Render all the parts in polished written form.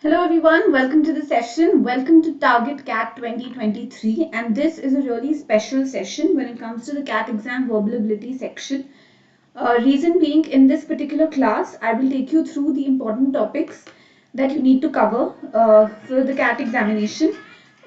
Hello everyone, welcome to the session. Welcome to Target CAT 2023, and this is a really special session when it comes to the CAT exam verbal ability section. Reason being, in this particular class, I will take you through the important topics that you need to cover for the CAT examination.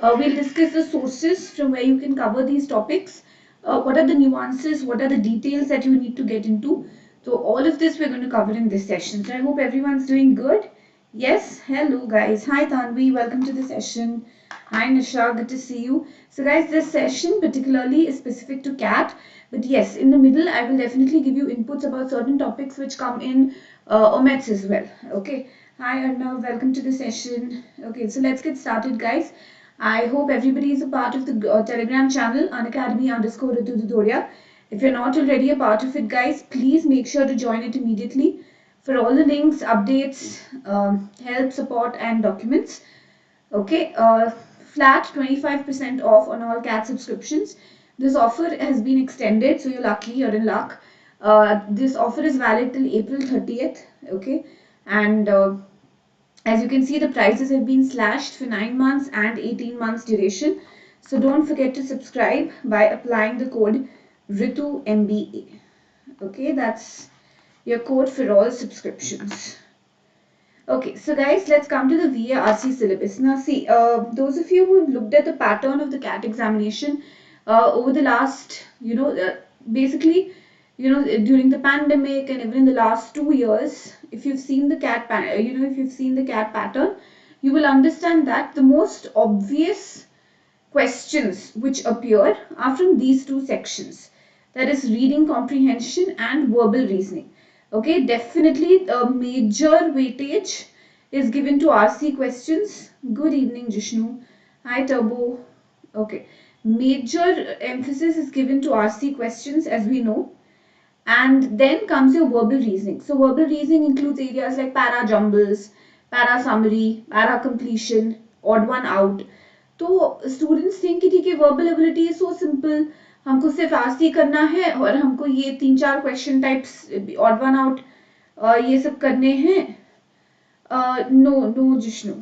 We'll discuss the sources from where you can cover these topics. What are the nuances, what are the details that you need to get into. So all of this we're going to cover in this session. So I hope everyone's doing good. Yes, hello guys. Hi Tanvi, welcome to the session. Hi Nisha, good to see you. So guys, this session particularly is specific to CAT, but yes, in the middle I will definitely give you inputs about certain topics which come in OMETs as well. Okay. Hi Arnav, welcome to the session. Okay, so let's get started guys. I hope everybody is a part of the Telegram channel, Unacademy_Ritu Dudhoria. If you're not already a part of it guys, please make sure to join it immediately for all the links, updates, help, support and documents. Okay, flat 25% off on all CAT subscriptions. This offer has been extended, so you're lucky, you're in luck. This offer is valid till April 30th. Okay, and as you can see, the prices have been slashed for 9 months and 18 months duration. So don't forget to subscribe by applying the code RITUMBA. Okay, that's your code for all subscriptions. Okay, so guys, let's come to the VARC syllabus. Now see, those of you who have looked at the pattern of the CAT examination over the last, basically, during the pandemic and even in the last 2 years, if you've seen the if you've seen the CAT pattern, you will understand that the most obvious questions which appear are from these two sections, that is reading comprehension and verbal reasoning. Okay, definitely a major weightage is given to RC questions. Good evening Jishnu. Hi Turbo. Okay, major emphasis is given to RC questions, as we know, and then comes your verbal reasoning. So verbal reasoning includes areas like para jumbles, para summary, para completion, odd one out. तो students think कि ठीक है verbal ability is so simple, हमको सिर्फ आस्ती करना है और हमको ये 3-4 question types odd one out ये सब करने हैं. No no Jishnu,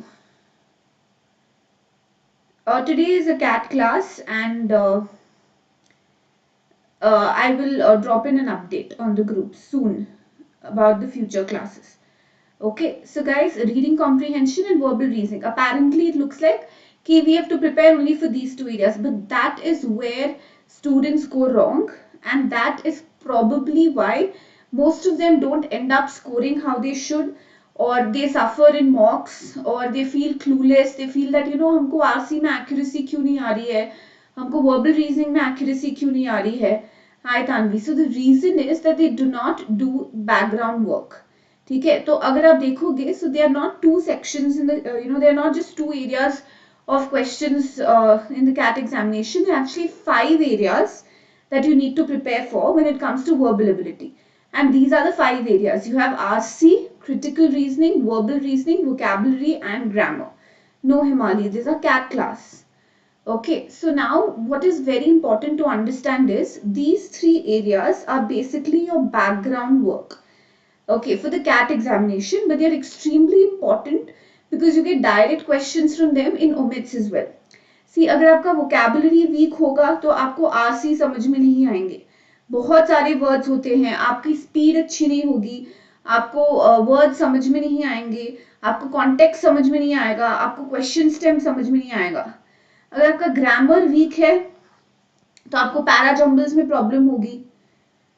today is a CAT class and I will drop in an update on the group soon about the future classes. Okay, so guys, reading comprehension and verbal reasoning. Apparently, it looks like we have to prepare only for these two areas, but that is where students go wrong, and that is probably why most of them don't end up scoring how they should, or they suffer in mocks, or they feel clueless. They feel that हमको RC में accuracy क्यों नहीं आ रही है, हमको verbal reasoning में accuracy क्यों नहीं आ रही है. Hi Tanvi. So the reason is that they do not do background work. ठीक है, तो अगर आप देखोगे, so they are not two sections in the they are not just two areas of questions in the CAT examination. There are actually 5 areas that you need to prepare for when it comes to verbal ability, and these are the 5 areas. You have RC, critical reasoning, verbal reasoning, vocabulary and grammar. No Himali, these are CAT class. Okay, so now what is very important to understand is these 3 areas are basically your background work. Okay, for the CAT examination, but they are extremely important because you get direct questions from them in OMETs as well. See, अगर आपका vocabulary weak होगा तो आपको RC समझ में नहीं आएंगे. बहुत सारे words होते हैं, आपकी speed अच्छी नहीं होगी, आपको words समझ में नहीं आएंगे, आपको context समझ में नहीं आएगा, आपको question stem समझ में नहीं आएगा. अगर आपका grammar weak है तो आपको para jumbles में problem होगी.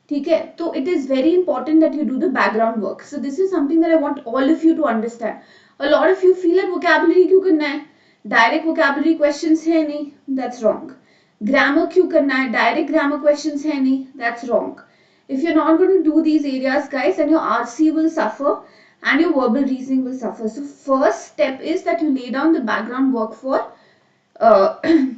ठीक है, तो it is very important that you do the background work. So this is something that I want all of you to understand. A lot of you feel that vocabulary क्यों करना है, direct vocabulary questions है नहीं, that's wrong. Grammar क्यों करना है, direct grammar questions है नहीं, that's wrong. If you're not going to do these areas guys, then your RC will suffer and your verbal reasoning will suffer. So first step is that you lay down the background work for the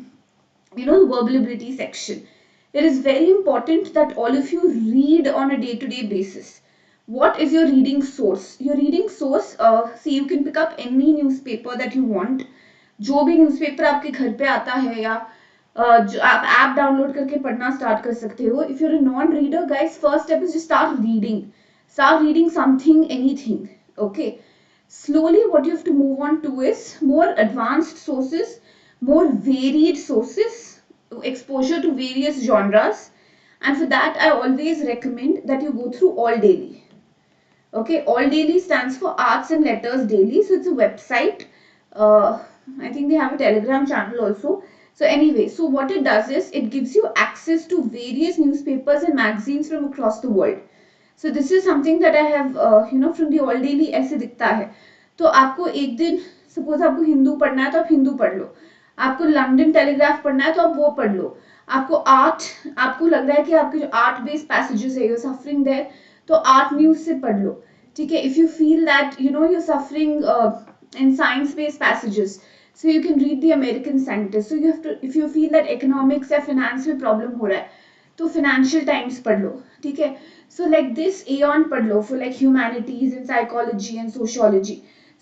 verbal ability section. It is very important that all of you read on a day-to-day basis. What is your reading source? Your reading source, see, you can pick up any newspaper that you want. जो भी newspaper आपके घर पे आता है या जो आप app download करके पढ़ना start कर सकते हो. If you're a non-reader, guys, first step is just start reading. Start reading something, anything. Okay. Slowly what you have to move on to is more advanced sources, more varied sources, exposure to various genres, and for that I always recommend that you go through All Daily. Okay, All Daily stands for Arts and Letters Daily, so it's a website. I think they have a Telegram channel also. So anyway, so what it does is it gives you access to various newspapers and magazines from across the world. So this is something that I have from the All Daily ऐसे दिखता है. तो आपको एक दिन suppose आपको हिंदू पढ़ना है तो आप हिंदू पढ़ लो, आपको लंदन टेलीग्राफ पढ़ना है तो आप वो पढ़ लो, आपको आर्ट, आपको लग रहा है कि आपके जो आर्ट बेस्ड पैसेजेस है, यू सफरिंग देयर, तो आर्ट न्यूज से पढ़ लो. ठीक है, if you feel that you suffering in science based passages, so you can read the American Scientist. So you have to, if you feel that economics या finance में problem हो रहा है तो Financial Times पढ़ लो. ठीक है, so like this Aeon पढ़ लो for like humanities and psychology and sociology.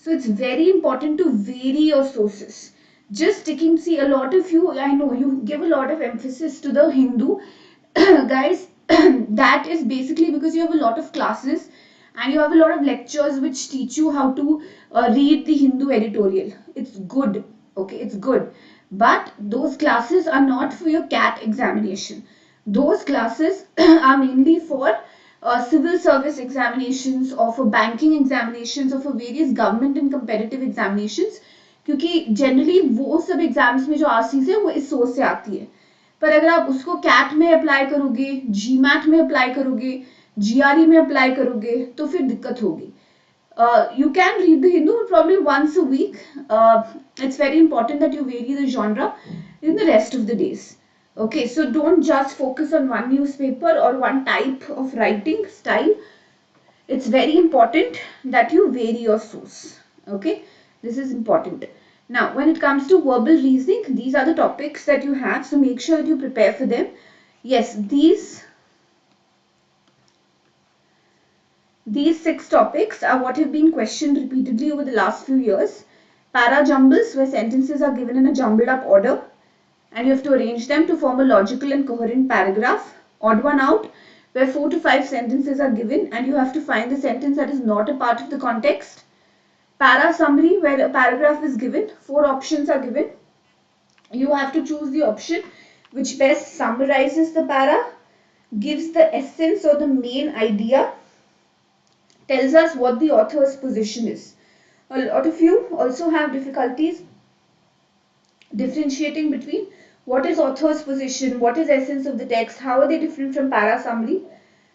So it's very important to vary your sources. Just sticking, see, a lot of you, I know you give a lot of emphasis to the Hindu guys. That is basically because you have a lot of classes and you have a lot of lectures which teach you how to read the Hindu editorial. It's good, okay, it's good, but those classes are not for your CAT examination. Those classes are mainly for civil service examinations or for banking examinations or for various government and competitive examinations, क्योंकि generally वो सब exams में जो RCs है वो इस source से आती है. पर अगर आप उसको कैट में अप्लाई करोगे, जीमैट में अप्लाई करोगे, जीआरई में अप्लाई करोगे तो फिर दिक्कत होगी. You can read the Hindu probably once a week. It's very important that you vary the genre in the rest of the days. Okay, so don't just focus on one newspaper or one type of writing style. It's very important that you vary your source. Okay, this is important. Now, when it comes to verbal reasoning, these are the topics that you have, so make sure that you prepare for them. Yes, these 6 topics are what have been questioned repeatedly over the last few years. Para jumbles, where sentences are given in a jumbled up order and you have to arrange them to form a logical and coherent paragraph. Odd one out, where 4 to 5 sentences are given and you have to find the sentence that is not a part of the context. Para summary, where a paragraph is given, 4 options are given. You have to choose the option which best summarizes the para, gives the essence or the main idea, tells us what the author's position is. A lot of you also have difficulties differentiating between what is author's position, what is essence of the text, how are they different from para summary.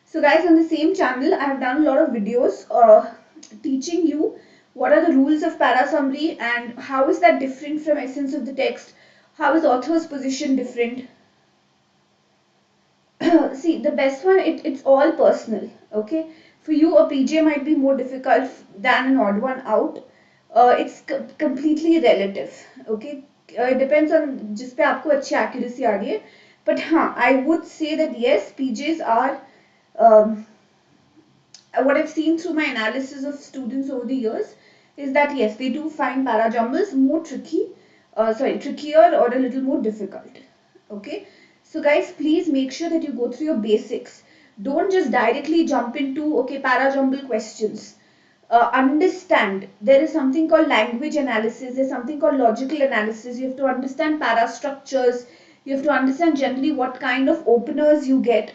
So guys, on the same channel I have done a lot of videos teaching you what are the rules of para summary and how is that different from essence of the text, how is author's position different. See, the best one, it's all personal. Okay, for you a PJ might be more difficult than an odd one out. It's completely relative. Okay, it depends on जिस पे आपको अच्छी accuracy आ रही है. But हाँ, I would say that yes, PJs are what I've seen through my analysis of students over the years is that yes, they do find para jumbles more trickier or a little more difficult. Okay, so guys, please make sure that you go through your basics. Don't just directly jump into okay para jumble questions. Understand there is something called language analysis, there's something called logical analysis. You have to understand para structures, you have to understand generally what kind of openers you get.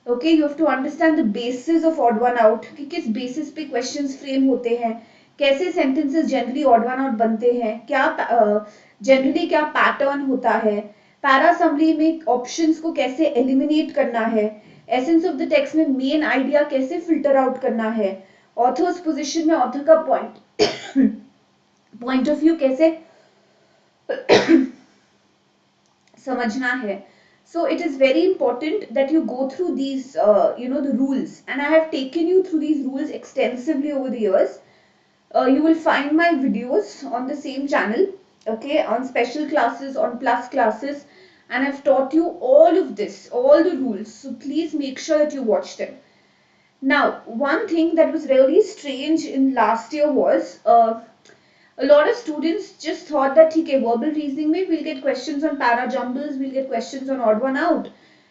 Okay, you have to understand the basis of odd one out, कि किस basis पे questions frame होते हैं, कैसे sentences generally odd one out बनते हैं, क्या generally क्या pattern होता है, para summary में options को कैसे eliminate करना है, essence of the text में main idea कैसे filter out करना है, author's position में author का point of view कैसे समझना है. So it is very important that you go through these, the rules, and I have taken you through these rules extensively over the years. You will find my videos on the same channel, okay, on special classes, on plus classes, and I've taught you all of this, all the rules. So please make sure that you watch them. Now, one thing that was really strange in last year was a lot of students just thought that okay, verbal reasoning में we'll get questions on para jumbles, we'll get questions on odd one out,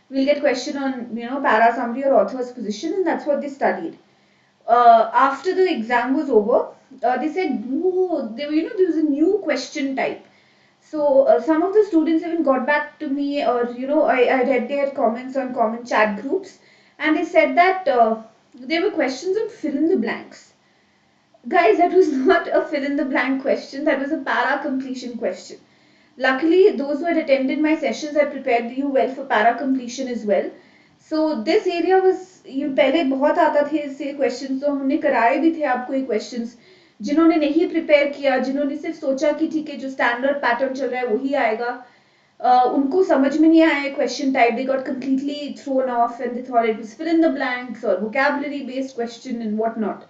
we'll get question on para summary or author's position, and that's what they studied. After the exam was over, they said, oh, there was a new question type. So some of the students even got back to me, or I read their comments on common chat groups, and they said that there were questions on fill in the blanks. Guys, that was not a fill in the blank question, that was a para completion question. Luckily, those who had attended my sessions had prepared you well for para completion as well. So this area was, ये पहले बहुत आता थे इससे questions, तो हमने कराए भी थे आपको ये क्वेश्चंस. जिन्होंने नहीं प्रिपेयर किया, जिन्होंने सिर्फ सोचा कि ठीक है जो स्टैंडर्ड पैटर्न चल रहा है वही आएगा, उनको समझ में नहीं आया question type. They got completely thrown off and they thought it was fill in the blanks or vocabulary based question and whatnot.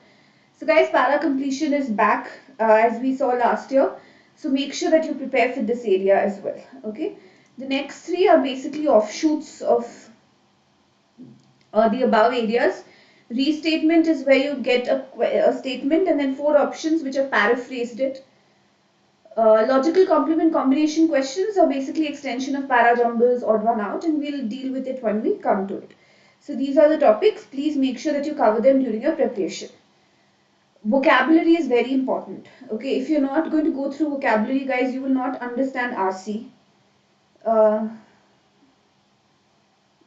So guys, para completion is back as we saw last year. So make sure that you prepare for this area as well. Okay. The next three are basically offshoots of the above areas. Restatement is where you get a statement and then four options which are paraphrased it. Logical complement combination questions are basically extension of para jumbles, odd one out, and we'll deal with it when we come to it. So these are the topics. Please make sure that you cover them during your preparation. Vocabulary is very important. Okay, if you're not going to go through vocabulary, guys, you will not understand RC.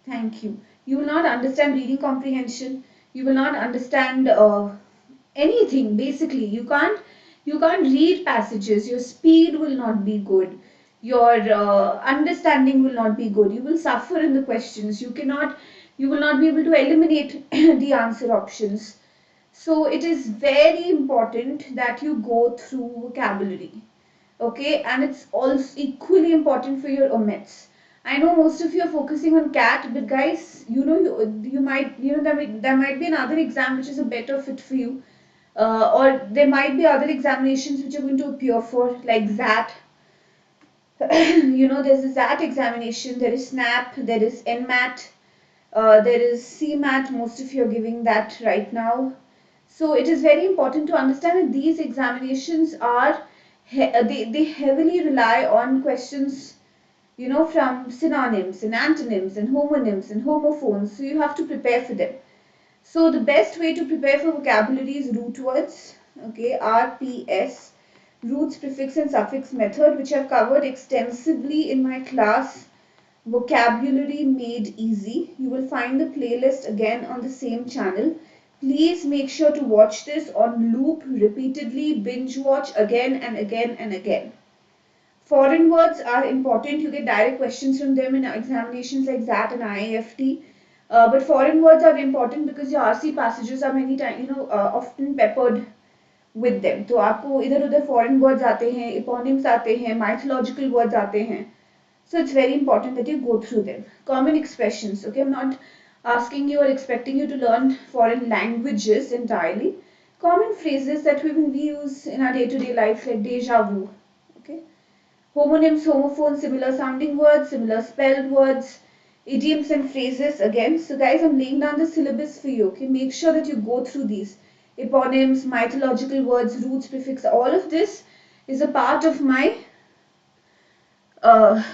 Thank you. You will not understand reading comprehension. You will not understand anything. Basically, you can't read passages. Your speed will not be good. Your understanding will not be good. You will suffer in the questions. You will not be able to eliminate the answer options. So it is very important that you go through vocabulary. Okay, and it's also equally important for your omits. I know most of you are focusing on CAT, but guys, you might there might be another exam which is a better fit for you, or there might be other examinations which are going to appear for like ZAT. There's a ZAT examination, there is SNAP, there is NMAT, there is CMAT. Most of you are giving that right now. So it is very important to understand that these examinations are they heavily rely on questions, from synonyms and antonyms and homonyms and homophones. So you have to prepare for them. So the best way to prepare for vocabulary is root words. Okay, RPS, roots, prefix and suffix method, which I've covered extensively in my class Vocabulary Made Easy. You will find the playlist again on the same channel. Please make sure to watch this on loop repeatedly, binge watch again and again and again. Foreign words are important. You get direct questions from them in examinations like ZAT and IAFT. But foreign words are important because your RC passages are many times, often peppered with them. तो आपको इधर उधर foreign words आते हैं, eponyms आते हैं, mythological words आते हैं. So it's very important that you go through them. Common expressions. Okay, I'm not asking you or expecting you to learn foreign languages entirely. Common phrases that we use in our day-to-day life, like deja vu. Okay. Homonyms, homophones, similar sounding words, similar spelled words, idioms and phrases again. So guys, I'm laying down the syllabus for you. Okay, make sure that you go through these. Eponyms, mythological words, roots, prefix, all of this is a part of my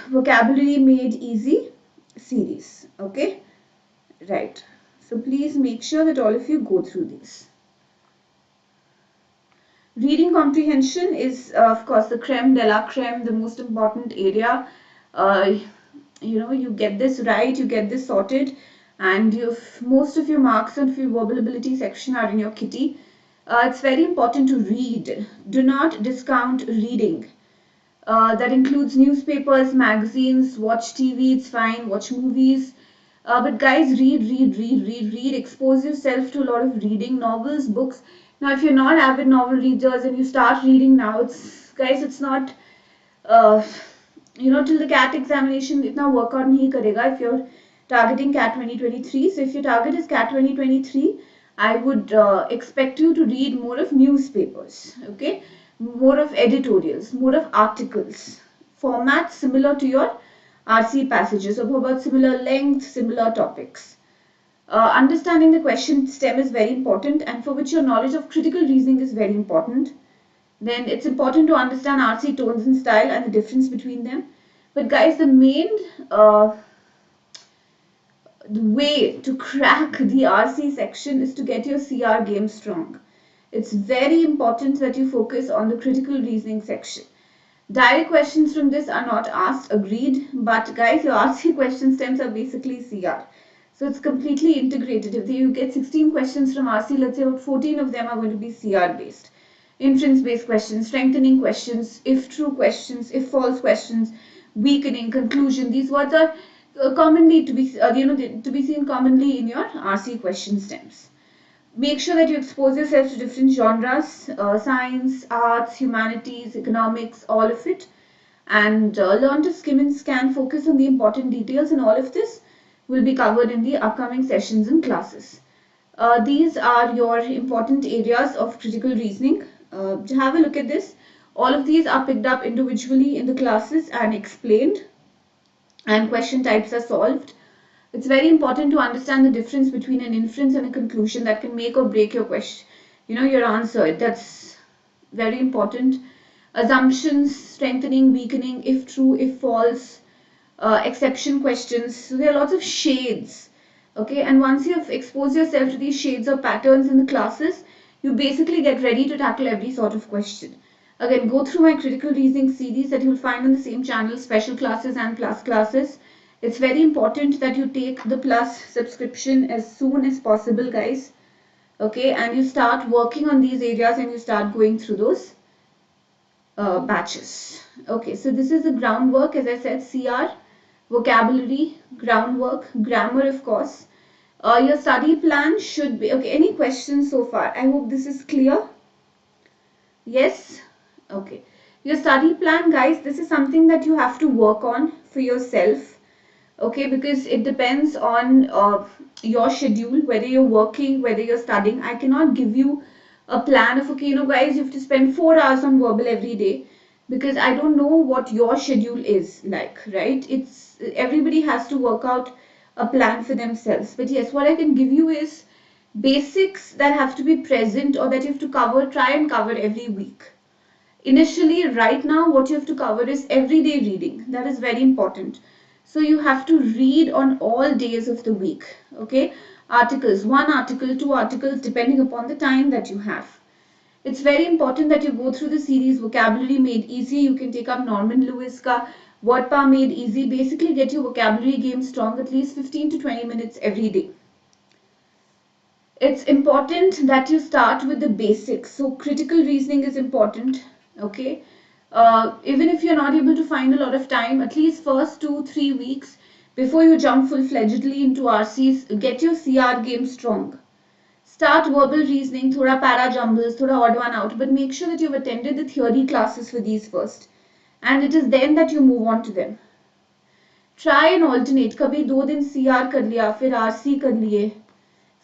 Vocabulary Made Easy series. Okay, right. So please make sure that all of you go through these. Reading comprehension is, of course, the creme de la creme, the most important area. You get this right, you get this sorted, and most of your marks and your verbal ability section are in your kitty. It's very important to read. Do not discount reading. That includes newspapers, magazines, watch TV, it's fine, watch movies. But guys, read. Expose yourself to a lot of reading, novels, books. Now, if you're not avid novel readers and you start reading now, it's not, till the CAT examination, itna workout nahi karega if you're targeting CAT 2023. So if your target is CAT 2023, I would expect you to read more of newspapers, okay? More of editorials, more of articles, formats similar to your RC passages, of about similar length, similar topics. Understanding the question stem is very important, and for which your knowledge of critical reasoning is very important. Then it's important to understand RC tones and style and the difference between them. But guys, the main the way to crack the RC section is to get your CR game strong. it's very important that you focus on the critical reasoning section. Direct questions from this are not asked, agreed, but guys, your RC question stems are basically CR. So it's completely integrated. If you get 16 questions from RC, let's say about 14 of them are going to be CR based. Inference based questions, strengthening questions, if true questions, if false questions, weakening, conclusion. These words are commonly to be seen commonly in your RC question stems. Make sure that you expose yourself to different genres, science, arts, humanities, economics, all of it, and learn to skim and scan, focus on the important details, and all of this will be covered in the upcoming sessions and classes. These are your important areas of critical reasoning. To have a look at this, all of these are picked up individually in the classes and explained, and question types are solved. It's very important to understand the difference between an inference and a conclusion that can make or break your question, your answer. That's very important. Assumptions, strengthening, weakening, if true, if false, exception questions. So there are lots of shades. Okay, and once you have exposed yourself to these shades or patterns in the classes, you basically get ready to tackle every sort of question. Again, go through my critical reasoning series that you'll find on the same channel, special classes and plus classes. It's very important that you take the plus subscription as soon as possible, guys. Okay, and you start working on these areas and you start going through those batches. Okay, so this is the groundwork, as I said, CR, vocabulary, groundwork, grammar, of course. Your study plan should be, okay, any questions so far? I hope this is clear. Yes? Okay. Your study plan, guys, this is something that you have to work on for yourself. Okay, because it depends on your schedule, whether you're working, whether you're studying. I cannot give you a plan of, okay, guys, you have to spend 4 hours on verbal every day, because I don't know what your schedule is like, right? It's everybody has to work out a plan for themselves. But yes, what I can give you is basics that have to be present or that you have to cover, try and cover every week. Initially, right now, what you have to cover is everyday reading. That is very important. So you have to read on all days of the week. Okay, articles, 1 article, 2 articles, depending upon the time that you have. It's very important that you go through the series Vocabulary Made Easy. You can take up Norman Lewis ka Word Power Made Easy. Basically get your vocabulary game strong at least 15 to 20 minutes every day. It's important that you start with the basics. So critical reasoning is important. Okay. Even if you're not able to find a lot of time, at least first 2-3 weeks before you jump full-fledgedly into RCs, get your CR game strong. Start verbal reasoning, thoda para jumbles, thoda odd one out, but make sure that you've attended the theory classes for these first. And it is then that you move on to them. Try and alternate. Kabhi 2 दिन CR कर लिया, फिर RC कर लिए,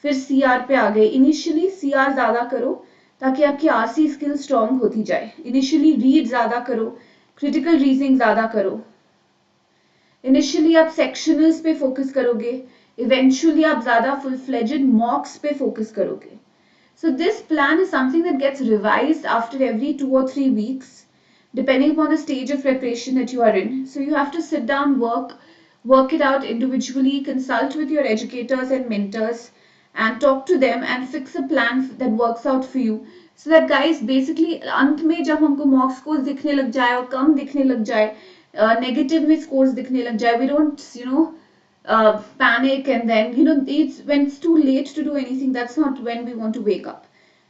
फिर CR पे आ गए. Initially CR ज़्यादा करो ताकि आपकी RC स्किल स्ट्रॉन्ग होती जाए. इनिशियली रीड ज़्यादा करो, क्रिटिकल रीजनिंग ज़्यादा करो. इनिशियली आप सेक्शनल्स पे फोकस करोगे, इवेंचुअली आप ज़्यादा फुल फ्लेजेड मॉक्स पे फोकस करोगे. So this plan is something that gets revised after every 2 or 3 weeks, depending upon the stage of preparation that you are in. So you have to sit down, work it out individually, consult with your educators and mentors, and talk to them and fix a plan that works out for you. So that guys, basically अंत में जब हमको mock scores दिखने लग जाए और कम दिखने लग जाए, negative में scores दिखने लग जाए, we don't panic, and then it's when it's too late to do anything. That's not when we want to wake up,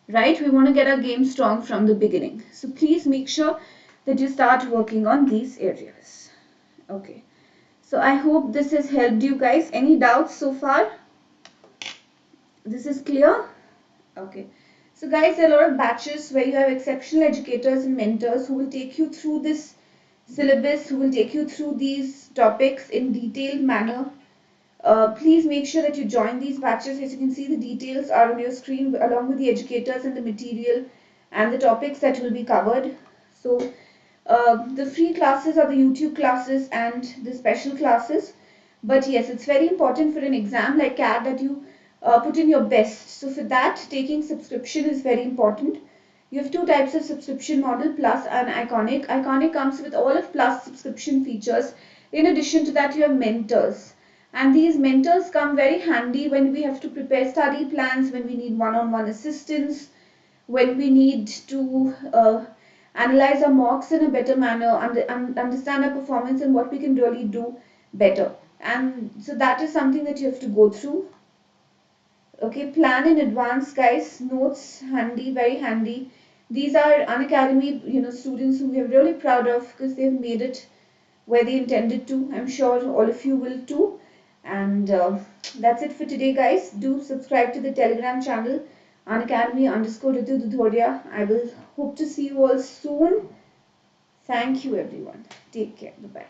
right? We want to get our game strong from the beginning. So please make sure that you start working on these areas. Okay, so I hope this has helped you guys. Any doubts so far? This is clear? Okay. So guys, there are a lot of batches where you have exceptional educators and mentors who will take you through this syllabus, who will take you through these topics in detailed manner. Please make sure that you join these batches. As you can see, the details are on your screen along with the educators and the material and the topics that will be covered. So the free classes are the YouTube classes and the special classes. But yes, it's very important for an exam like CAT that you put in your best. So for that, taking subscription is very important. You have 2 types of subscription model, Plus and Iconic. Iconic comes with all of Plus subscription features. In addition to that, you have mentors. And these mentors come very handy when we have to prepare study plans, when we need one-on-one assistance, when we need to analyze our mocks in a better manner, understand our performance and what we can really do better. And so that is something that you have to go through. Okay, plan in advance, guys. Notes handy, very handy. These are Unacademy, students who we are really proud of because they've made it where they intended to. I'm sure all of you will too. And that's it for today, guys. Do subscribe to the Telegram channel, Unacademy_Ritu Dudhoria. I will hope to see you all soon. Thank you, everyone. Take care. Bye bye.